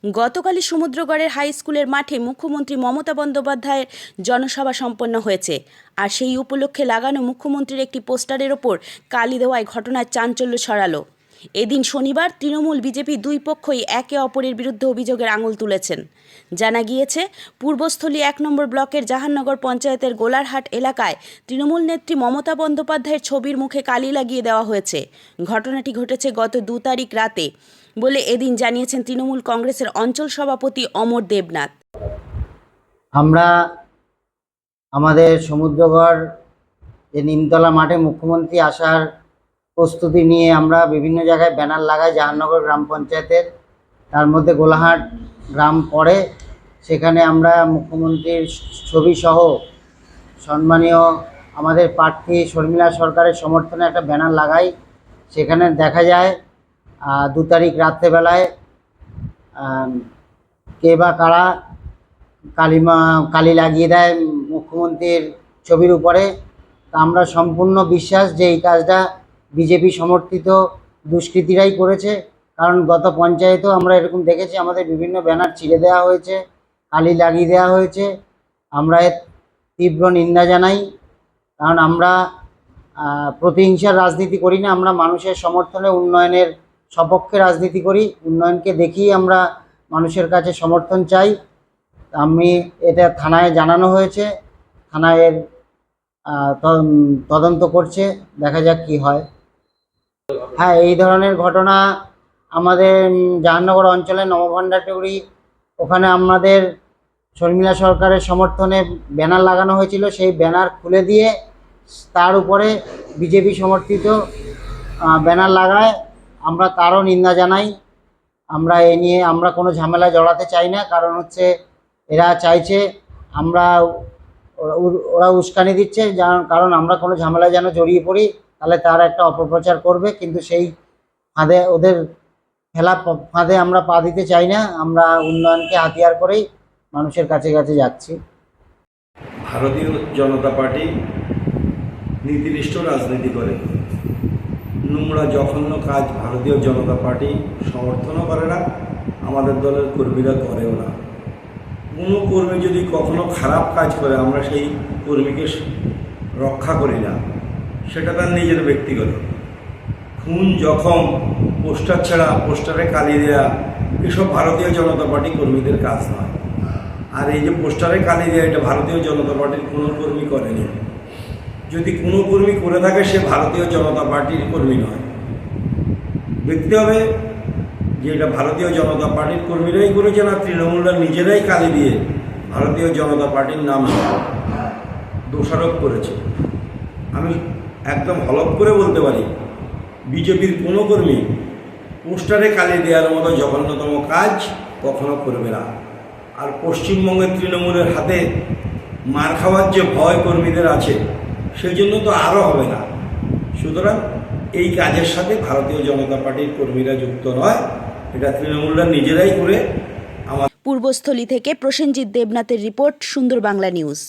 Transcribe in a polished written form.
গতকালই সমুদ্রগড়ের হাই স্কুলের মাঠে মুখ্যমন্ত্রী মমতা বন্দ্যোপাধ্যায়ের জনসভা সম্পন্ন হয়েছে। আর সেই উপলক্ষে লাগানো মুখ্যমন্ত্রীর একটি পোস্টারের ওপর কালি দেওয়ায় ঘটনার চাঞ্চল্য ছড়ালো। এদিন শনিবার তৃণমূল বিজেপি দুই পক্ষই একে অপরের বিরুদ্ধে অভিযোগের আঙুল তুলেছেন। জানা গিয়েছে, পূর্বস্থলী ১ নম্বর ব্লকের জাহাননগর পঞ্চায়েতের গোলারহাট এলাকায় তৃণমূল নেত্রী মমতা বন্দ্যোপাধ্যায়ের ছবির মুখে কালি লাগিয়ে দেওয়া হয়েছে। ঘটনাটি ঘটেছে গত ২ তারিখ রাতে বলে এদিন জানিয়েছেন তৃণমূল কংগ্রেসের অঞ্চল সভাপতি অমর দেবনাথ। আমরা আমাদের সমুদ্রগড় যে নিমতলা মাঠে মুখ্যমন্ত্রী আসার প্রস্তুতি নিয়ে আমরা বিভিন্ন জায়গায় ব্যানার লাগাই। জাহাননগর গ্রাম পঞ্চায়েতের, তার মধ্যে গোলাহাট গ্রাম পড়ে, সেখানে আমরা মুখ্যমন্ত্রীর ছবিসহ সম্মানীয় আমাদের প্রার্থী শর্মিলা সরকারের সমর্থনে একটা ব্যানার লাগাই। সেখানে দেখা যায় ২ তারিখ রাত্রেবেলায় কে বা কারা কালি লাগিয়ে দেয় মুখ্যমন্ত্রীর ছবির উপরে। তা আমরা সম্পূর্ণ বিশ্বাস যে এই কাজটা বিজেপি সমর্থিত দুষ্কৃতীরাই করেছে, কারণ গত পঞ্চায়েতেও আমরা এরকম দেখেছি, আমাদের বিভিন্ন ব্যানার ছিঁড়ে দেওয়া হয়েছে, কালি লাগিয়ে দেওয়া হয়েছে। আমরা এর তীব্র নিন্দা জানাই, কারণ আমরা প্রতিহিংসার রাজনীতি করি না, আমরা মানুষের সমর্থনে উন্নয়নের সপক্ষে রাজনীতি করি। উন্নয়নকে দেখিয়ে আমরা মানুষের কাছে সমর্থন চাই। আমি এটা থানায় জানানো হয়েছে, থানায় এর তদন্ত করছে, দেখা যাক কি হয়। হ্যাঁ, এই ধরনের ঘটনা আমাদের জাহাননগর অঞ্চলে নবভান্ডারটুরি, ওখানে আমাদের শর্মিলা সরকারের সমর্থনে ব্যানার লাগানো হয়েছিল। সেই ব্যানার খুলে দিয়ে তার উপরে বিজেপি সমর্থিত ব্যানার লাগায়, আমরা তারও নিন্দা জানাই। আমরা এ নিয়ে আমরা কোনো ঝামেলা জড়াতে চাই না, কারণ হচ্ছে এরা চাইছে ওরা উস্কানি দিচ্ছে, কারণ আমরা কোনো ঝামেলা যেন জড়িয়ে পড়ি, তাহলে তারা একটা অপপ্রচার করবে। কিন্তু সেই ফাঁদে, ওদের ফেলা ফাঁদে আমরা পা দিতে চাই না। আমরা উন্নয়নকে হাতিয়ার করেই মানুষের কাছে কাছে যাচ্ছি। ভারতীয় জনতা পার্টি নীতিনিষ্ঠ রাজনীতি করে, নোংরা জঘন্য কাজ ভারতীয় জনতা পার্টি সমর্থনও করে না, আমাদের দলের কর্মীরা করেও না। কোনো কর্মী যদি কখনো খারাপ কাজ করে, আমরা সেই কর্মীকে রক্ষা করি না, সেটা তার নিজের ব্যক্তিগত। খুন, জখম, পোস্টার ছাড়া, পোস্টারে কালি দেওয়া, এসব ভারতীয় জনতা পার্টি কর্মীদের কাজ নয়। আর এই যে পোস্টারে কালি দেওয়া, এটা ভারতীয় জনতা পার্টির কোনো কর্মী করেনি। যদি কোনো কর্মী করে থাকে, সে ভারতীয় জনতা পার্টির কর্মী নয়। দেখতে হবে যে এটা ভারতীয় জনতা পার্টির কর্মীরাই করেছে না তৃণমূলরা নিজেরাই কালি দিয়ে ভারতীয় জনতা পার্টির নাম দোষারোপ করেছে। আমি একদম হলফ করে বলতে পারি, বিজেপির কোনো কর্মী পোস্টারে কালি দেওয়ার মতো জঘন্যতম কাজ কখনো করবে না। আর পশ্চিমবঙ্গের তৃণমূলের হাতে মার খাওয়ার যে ভয় কর্মীদের আছে, সেই জন্য তো আরও হবে না। সুতরাং এই কাজের সাথে ভারতীয় জনতা পার্টির কর্মীরা যুক্ত নয়, এটা তৃণমূলরা নিজেরাই করে। পূর্বস্থলী থেকে প্রসেনজিৎ দেবনাথের রিপোর্ট, সুন্দর বাংলা নিউজ।